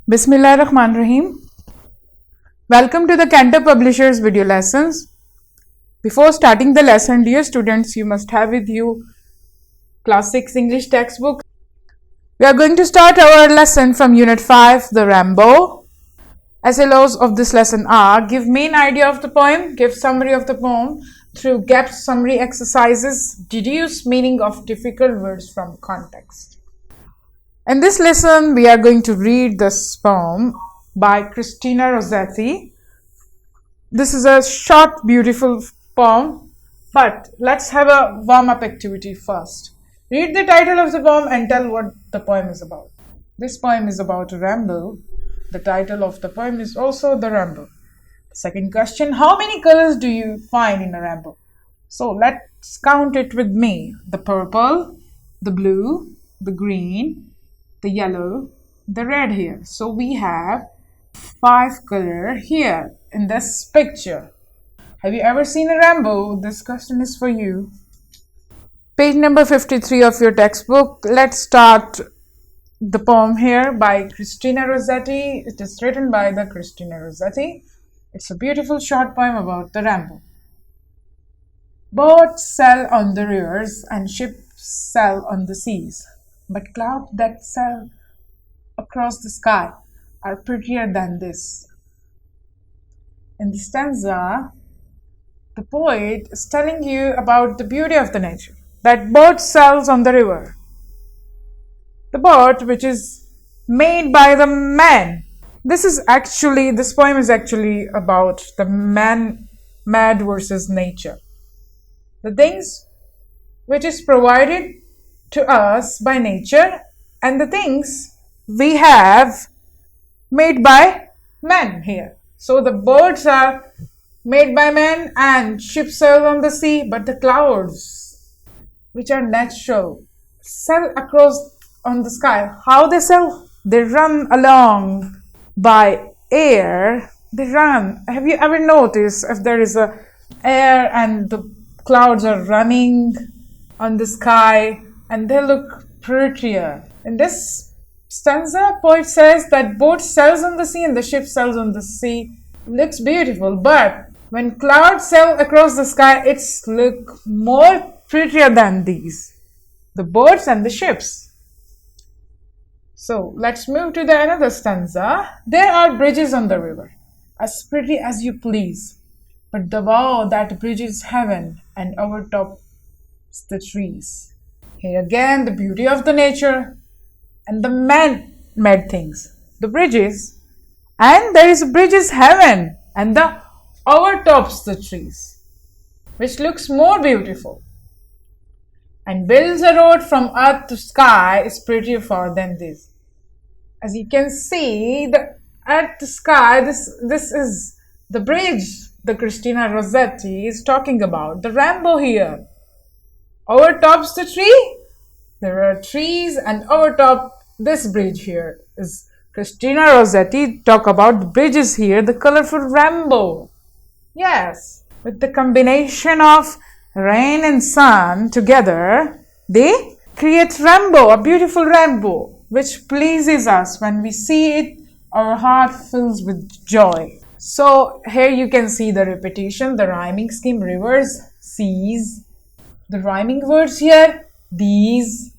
Bismillahirrahmanirrahim. Welcome to the Cantab Publishers video lessons. Before starting the lesson, dear students, you must have with you Class 6 English textbook. We are going to start our lesson from Unit 5, The Rambo. SLOs of this lesson are: give main idea of the poem, give summary of the poem through gap summary exercises, deduce meaning of difficult words from context. In this lesson, we are going to read this poem by Christina Rosetti. This is a short, beautiful poem, but let's have a warm-up activity first. Read the title of the poem and tell what the poem is about. This poem is about a Rambo. The title of the poem is also The Rambo. The second question: how many colors do you find in a rainbow? So let's count it with me. The purple, the blue, the green, the yellow, the red here. So we have 5 colors here in this picture. Have you ever seen a rainbow? This question is for you. Page number 53 of your textbook. Let's start the poem here by Christina Rosetti. It is written by the Christina Rosetti. It's a beautiful short poem about the rainbow. Boats sail on the rivers and ships sail on the seas, but clouds that sail across the sky are prettier than this. In the stanza, the poet is telling you about the beauty of the nature. That boat sails on the river. The boat which is made by the man. This poem is actually about the man mad versus nature. The things which is provided to us by nature and the things we have made by man here. So the birds are made by man and ships sail on the sea, but the clouds, which are natural, sail across on the sky. How they sail? They run along by air. They run. Have you ever noticed if there is a air and the clouds are running on the sky and they look prettier? In this stanza, poet says that boat sails on the sea and the ship sails on the sea. Looks beautiful, but when clouds sail across the sky, it's look more prettier than these, the boats and the ships. So let's move to the another stanza. There are bridges on the river, as pretty as you please, but the bow that bridges heaven and overtops the trees. Here again, the beauty of the nature and the man-made things. The bridges, and there is bridges heaven and the overtops the trees, which looks more beautiful. And builds a road from earth to sky is prettier far than this. As you can see, the earth to sky, this is the bridge the Christina Rosetti is talking about. The rainbow here. Overtops the tree. There are trees, and overtop this bridge here is Christina Rosetti talk about the bridges here, the colorful rainbow. Yes, with the combination of rain and sun together, they create rainbow, a beautiful rainbow, which pleases us. When we see it, our heart fills with joy. So here you can see the repetition, the rhyming scheme: rivers, seas, the rhyming words here, these.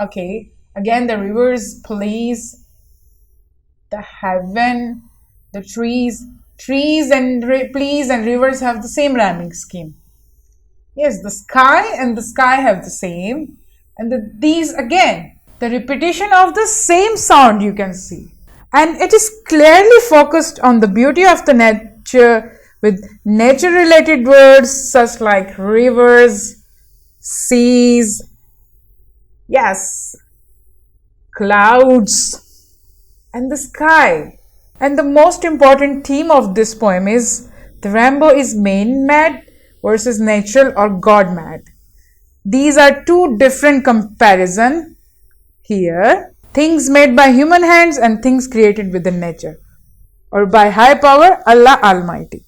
Okay, again the rivers, please, the heaven, the trees and please and rivers have the same rhyming scheme. Yes, the sky and the sky have the same, and these again, the repetition of the same sound you can see. And it is clearly focused on the beauty of the nature with nature related words such like rivers, seas, yes, clouds, and the sky. And the most important theme of this poem is the rainbow is man-made versus natural or God-made. These are two different comparisons here. Things made by human hands and things created within nature or by high power, Allah Almighty.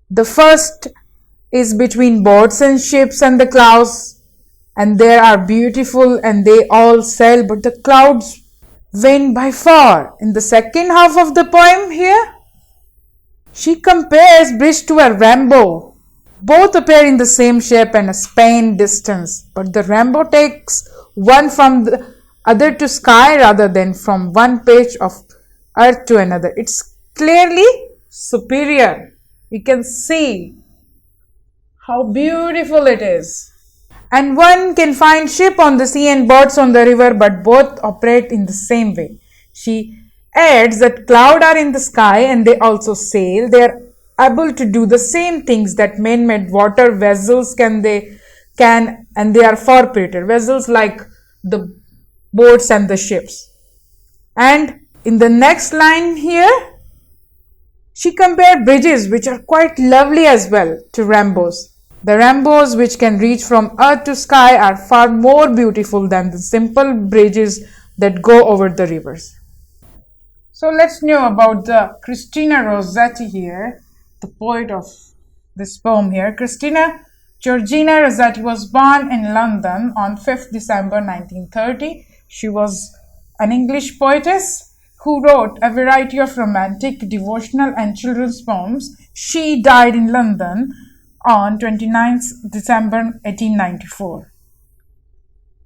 The first is between boats and ships and the clouds, and they are beautiful and they all sail, but the clouds win by far. In the second half of the poem here, she compares bridge to a rainbow. Both appear in the same shape and a span distance, but the rainbow takes one from the other to sky rather than from one page of earth to another. It's clearly superior. You can see how beautiful it is. And one can find ship on the sea and boats on the river, but both operate in the same way. She adds that clouds are in the sky and they also sail. They are able to do the same things that man-made water vessels can, and they are far greater. Vessels like the boats and the ships. And in the next line here, she compared bridges, which are quite lovely as well, to rainbows. The rainbows which can reach from earth to sky are far more beautiful than the simple bridges that go over the rivers. So let's know about the Christina Rosetti here, the poet of this poem here. Christina Georgina Rosetti was born in London on 5th December 1930. She was an English poetess who wrote a variety of romantic, devotional and children's poems. She died in London on 29th December 1894.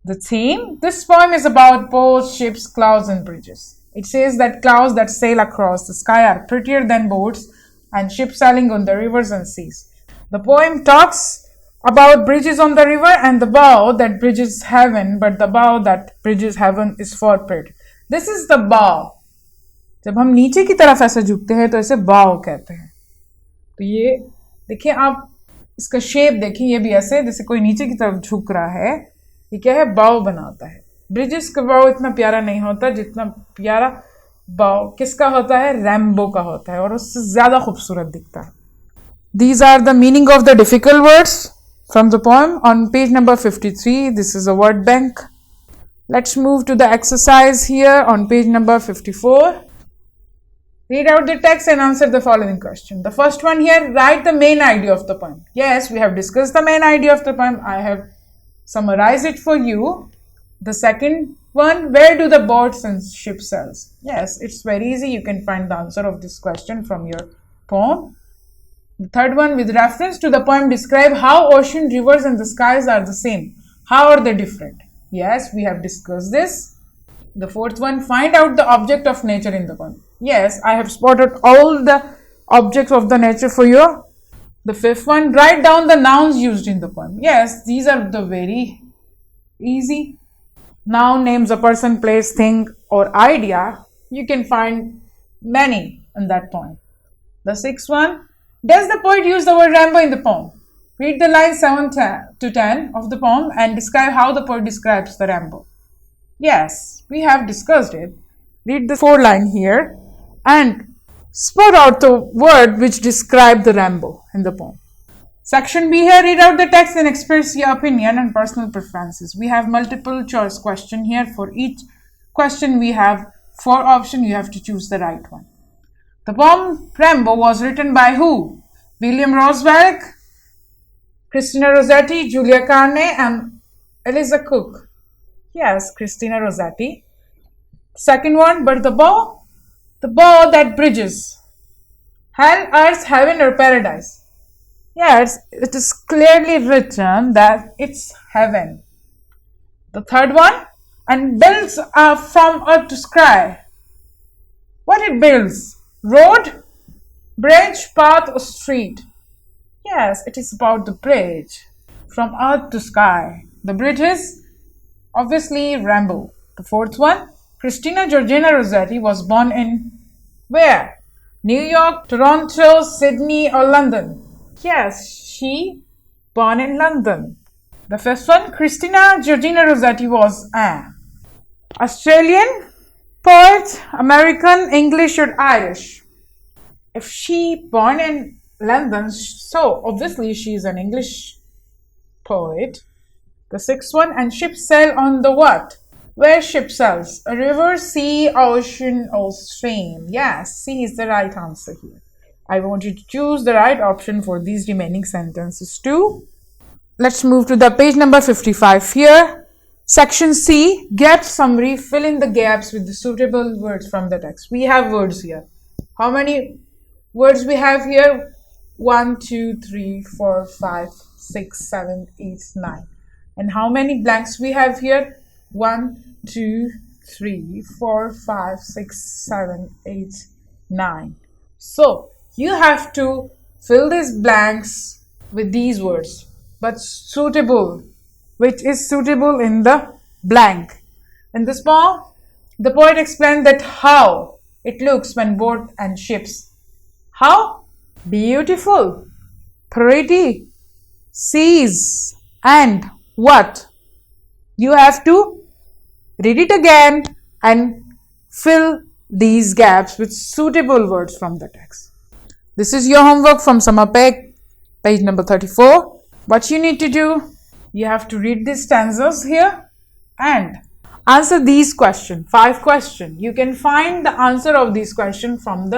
The theme: this poem is about boats, ships, clouds and bridges. It says that clouds that sail across the sky are prettier than boats and ships sailing on the rivers and seas. The poem talks about bridges on the river and the bow that bridges heaven, but the bow that bridges heaven is far prettier. This is the bow. जब हम नीचे की तरफ ऐसे झुकते हैं तो इसे bow कहते हैं. तो ये देखिए, आप इसका शेप देखिए, ये भी ऐसे जैसे कोई नीचे की तरफ झुक रहा है. ये क्या है? बाव बनाता है. ब्रिजेस का बाव इतना प्यारा नहीं होता जितना प्यारा बाव किसका होता है? रैम्बो का होता है, और उससे ज्यादा खूबसूरत दिखता है. These are the meaning of the difficult words from the poem on page number 53. This is a word bank. Let's move to the exercise here on page number 54. Read out the text and answer the following question. The first one here, write the main idea of the poem. Yes, we have discussed the main idea of the poem. I have summarized it for you. The second one, where do the boats and ships sail? Yes, it's very easy. You can find the answer of this question from your poem. The third one, with reference to the poem, describe how ocean, rivers and the skies are the same. How are they different? Yes, we have discussed this. The fourth one, find out the object of nature in the poem. Yes, I have spotted all the objects of the nature for you. The fifth one, write down the nouns used in the poem. Yes, these are the very easy. Noun names a person, place, thing or idea. You can find many in that poem. The sixth one, does the poet use the word rainbow in the poem? Read the lines 7 to 10 of the poem and describe how the poet describes the rainbow. Yes, we have discussed it. Read the 4 line here and spell out the word which describe the rainbow in the poem. Section B here, read out the text and express your opinion and personal preferences. We have multiple choice question here. For each question we have 4 options. You have to choose the right one. The poem Rainbow was written by who? William Roosevelt, Christina Rosetti, Julia Carney and Eliza Cook. Yes, Christina Rosetti. Second one, but the bow that bridges. Hell, earth, heaven or paradise. Yes, it is clearly written that it's heaven. The third one, and builds from earth to sky. What it builds? Road, bridge, path or street? Yes, it is about the bridge from earth to sky. The bridge is obviously rainbow. The fourth one, Christina Georgina Rosetti was born in where? New York, Toronto, Sydney or London? Yes, she born in London. The first one, Christina Georgina Rosetti was an Australian poet, American, English or Irish. If she born in London, so obviously she is an English poet. The sixth one, and ships sail on the what? Where ship sails? A river, sea, ocean or stream? Yes, sea is the right answer here. I want you to choose the right option for these remaining sentences too. Let's move to the page number 55 here. Section C, gap summary, fill in the gaps with the suitable words from the text. We have words here. How many words we have here? 1, 2, 3, 4, 5, 6, 7, 8, 9. And how many blanks we have here? 1, 2, 3, 4, 5, 6, 7, 8, 9. So you have to fill these blanks with these words, but suitable, which is suitable in the blank. In this poem, the poet explained that how it looks when boat and ships. How? Beautiful, pretty, seas, and what? You have to read it again and fill these gaps with suitable words from the text. This is your homework from summer page number 34. What you need to do, you have to read these stanzas here and answer these questions, 5 questions. You can find the answer of these questions from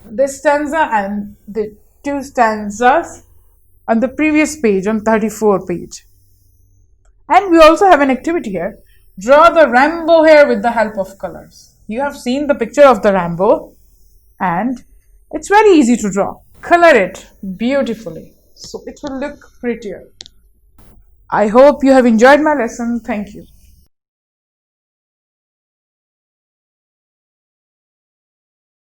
this stanza and the 2 stanzas on the previous page, on 34 page. And we also have an activity here. Draw the rainbow here with the help of colors. You have seen the picture of the rainbow and it's very easy to draw. Color it beautifully so it will look prettier. I hope you have enjoyed my lesson. Thank you.